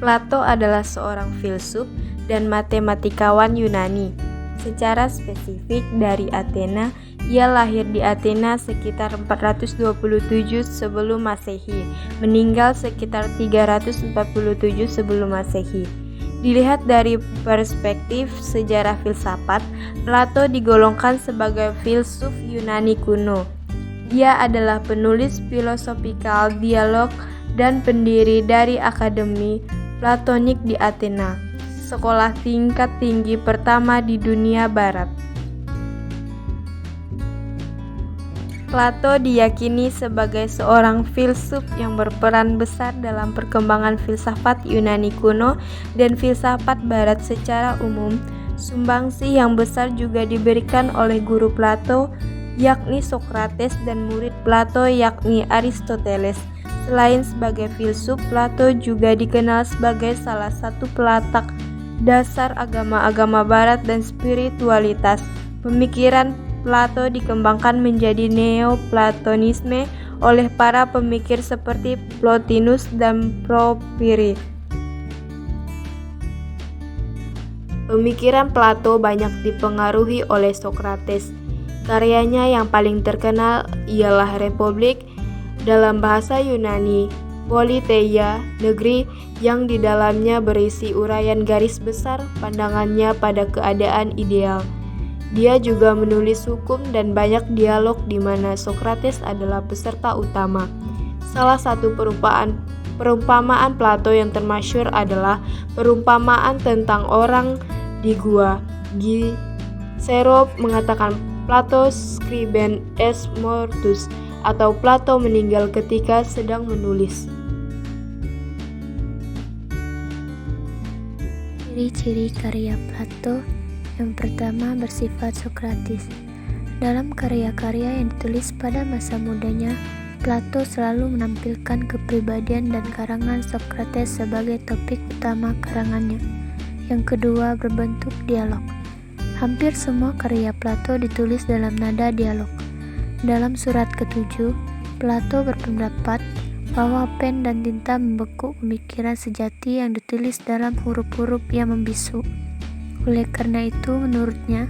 Plato adalah seorang filsuf dan matematikawan Yunani. Secara spesifik dari Athena, ia lahir di Athena sekitar 427 sebelum Masehi, meninggal sekitar 347 sebelum Masehi. Dilihat dari perspektif sejarah filsafat, Plato digolongkan sebagai filsuf Yunani kuno. Dia adalah penulis filosofikal dialog dan pendiri dari Akademi Platonik di Athena, sekolah tingkat tinggi pertama di dunia barat. Plato diyakini sebagai seorang filsuf yang berperan besar dalam perkembangan filsafat Yunani kuno dan filsafat barat secara umum. Sumbangsih yang besar juga diberikan oleh guru Plato, yakni Sokrates, dan murid Plato yakni Aristoteles. Selain sebagai filsuf, Plato juga dikenal sebagai salah satu pelatak dasar agama-agama barat dan spiritualitas. Pemikiran Plato dikembangkan menjadi Neoplatonisme oleh para pemikir seperti Plotinus dan Porphyry. Pemikiran Plato banyak dipengaruhi oleh Sokrates. Karyanya yang paling terkenal ialah Republik, dalam bahasa Yunani Politeia, negeri yang di dalamnya berisi uraian garis besar pandangannya pada keadaan ideal. Dia juga menulis hukum dan banyak dialog di mana Sokrates adalah peserta utama. Salah satu perumpamaan Plato yang termasyhur adalah perumpamaan tentang orang di gua. Cicero mengatakan Plato scriben est mortus, atau Plato meninggal ketika sedang menulis. Ciri-ciri karya Plato. Yang pertama, bersifat Sokratis. Dalam karya-karya yang ditulis pada masa mudanya, Plato selalu menampilkan kepribadian dan karangan Sokrates sebagai topik utama karangannya. Yang kedua, berbentuk dialog. Hampir semua karya Plato ditulis dalam nada dialog. Dalam surat ke-7, Plato berpendapat bahwa pen dan tinta membeku pemikiran sejati yang ditulis dalam huruf-huruf yang membisu. Oleh karena itu, menurutnya,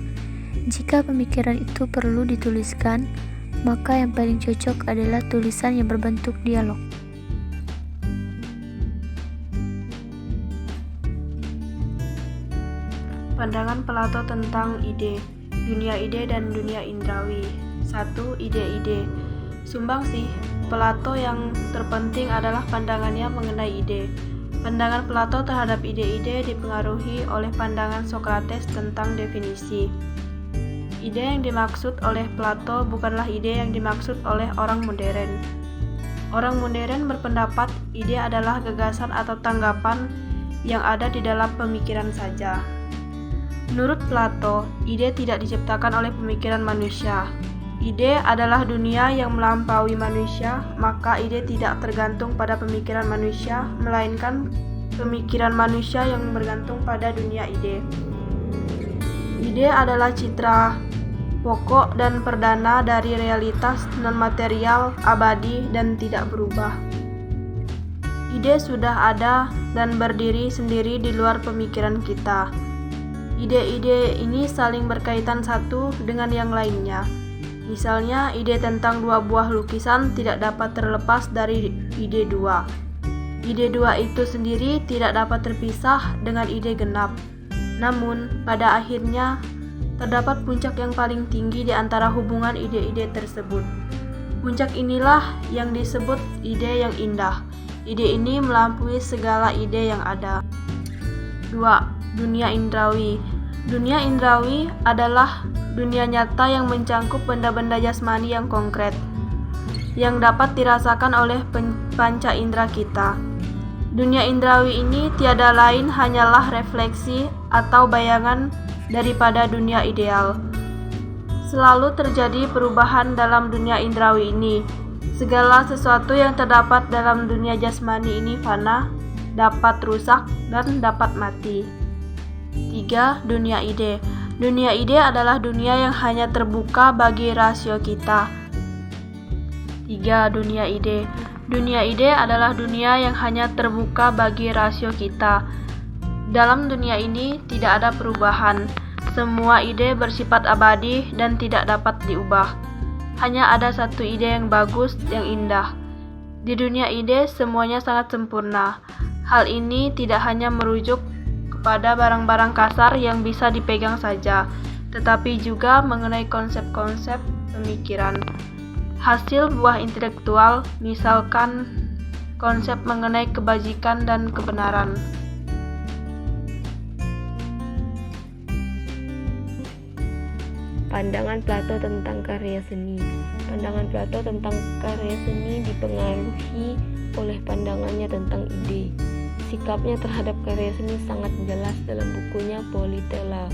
jika pemikiran itu perlu dituliskan, maka yang paling cocok adalah tulisan yang berbentuk dialog. Pandangan Plato tentang ide, dunia ide dan dunia indrawi. 1. Ide-ide. Sumbangsih Plato yang terpenting adalah pandangannya mengenai ide. Pandangan Plato terhadap ide-ide dipengaruhi oleh pandangan Sokrates tentang definisi. Ide yang dimaksud oleh Plato bukanlah ide yang dimaksud oleh orang modern. Orang modern berpendapat ide adalah gagasan atau tanggapan yang ada di dalam pemikiran saja. Menurut Plato, ide tidak diciptakan oleh pemikiran manusia. Ide adalah dunia yang melampaui manusia, maka ide tidak tergantung pada pemikiran manusia, melainkan pemikiran manusia yang bergantung pada dunia ide. Ide adalah citra pokok dan perdana dari realitas non-material, abadi, dan tidak berubah. Ide sudah ada dan berdiri sendiri di luar pemikiran kita. Ide-ide ini saling berkaitan satu dengan yang lainnya. Misalnya, ide tentang dua buah lukisan tidak dapat terlepas dari ide dua. Ide dua itu sendiri tidak dapat terpisah dengan ide genap. Namun, pada akhirnya, terdapat puncak yang paling tinggi di antara hubungan ide-ide tersebut. Puncak inilah yang disebut ide yang indah. Ide ini melampaui segala ide yang ada. 2. Dunia indrawi. Dunia indrawi adalah dunia nyata yang mencangkup benda-benda jasmani yang konkret, yang dapat dirasakan oleh panca indera kita. Dunia indrawi ini tiada lain hanyalah refleksi atau bayangan daripada dunia ideal. Selalu terjadi perubahan dalam dunia indrawi ini. Segala sesuatu yang terdapat dalam dunia jasmani ini fana, dapat rusak, dan dapat mati. 3. Dunia ide. Dunia ide adalah dunia yang hanya terbuka bagi rasio kita. 3. Dunia ide. Dunia ide adalah dunia yang hanya terbuka bagi rasio kita. Dalam dunia ini tidak ada perubahan. Semua ide bersifat abadi dan tidak dapat diubah. Hanya ada satu ide yang bagus, yang indah. Di dunia ide semuanya sangat sempurna. Hal ini tidak hanya merujuk kepada barang-barang kasar yang bisa dipegang saja, tetapi juga mengenai konsep-konsep pemikiran. Hasil buah intelektual, misalkan konsep mengenai kebajikan dan kebenaran. Pandangan Plato tentang karya seni. Pandangan Plato tentang karya seni dipengaruhi oleh pandangannya tentang ide. Sikapnya terhadap karya seni sangat jelas dalam bukunya Politeia.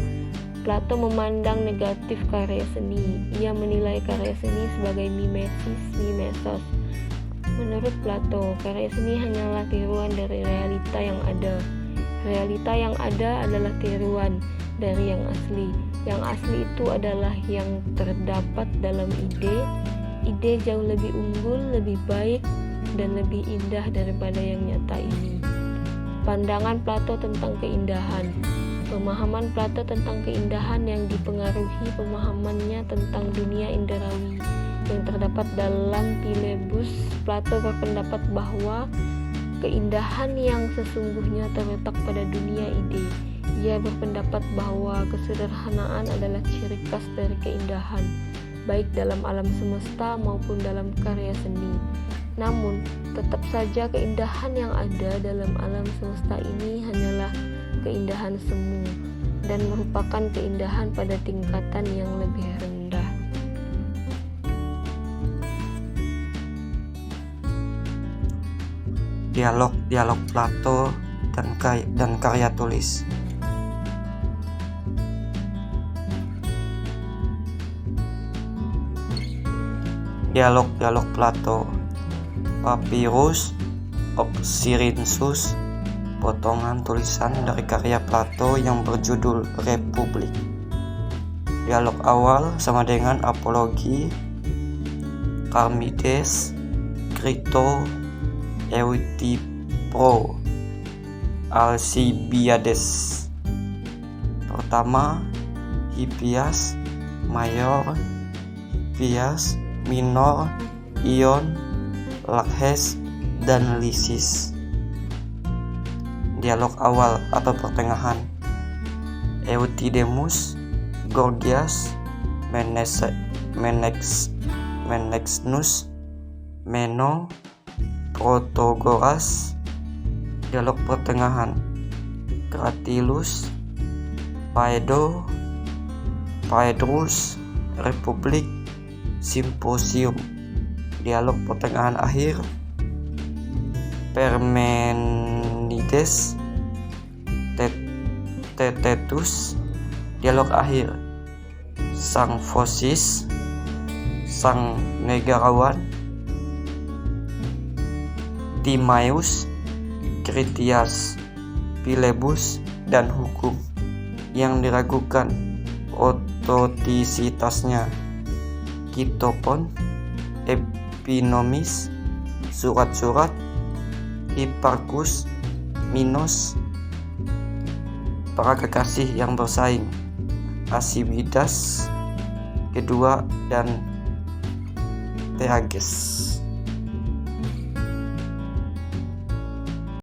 Plato memandang negatif karya seni. Ia menilai karya seni sebagai mimesis. Menurut Plato, karya seni hanyalah tiruan dari realita yang ada. Realita yang ada adalah tiruan dari yang asli. Yang asli itu adalah yang terdapat dalam ide. Ide jauh lebih unggul, lebih baik, dan lebih indah daripada yang nyata ini. Pandangan Plato tentang keindahan. Pemahaman Plato tentang keindahan yang dipengaruhi pemahamannya tentang dunia indrawi yang terdapat dalam Philebus. Plato berpendapat bahwa keindahan yang sesungguhnya terletak pada dunia ide. Ia berpendapat bahwa kesederhanaan adalah ciri khas dari keindahan, baik dalam alam semesta maupun dalam karya seni. Namun, tetap saja keindahan yang ada dalam alam semesta ini hanyalah keindahan semu dan merupakan keindahan pada tingkatan yang lebih rendah. Dialog Plato dan karya tulis. Dialog Plato. Papyrus Oxyrhynchus, potongan tulisan dari karya Plato yang berjudul Republik. Dialog awal sama dengan Apologi, Charmides, Crito, Euthyphro, Alcibiades. Pertama, Hippias Mayor, Hippias Minor, Ion, Laches, dan Lysis. Dialog awal atau pertengahan. Euthydemus, Gorgias, Menexenus, Meno, Protagoras. Dialog pertengahan. Cratylus, Phaedrus, Republik, Symposium. Dialog pertengahan akhir. Parmenides, Theaetetus. Dialog akhir. Sang Fosis, sang negarawan. Timaeus, Critias, Philebus, dan hukum yang diragukan otentisitasnya. Kitopon, Epinomis, surat-surat, Hipparchus, Minos, para kekasih yang bersaing, Alcibiades kedua, dan Theages.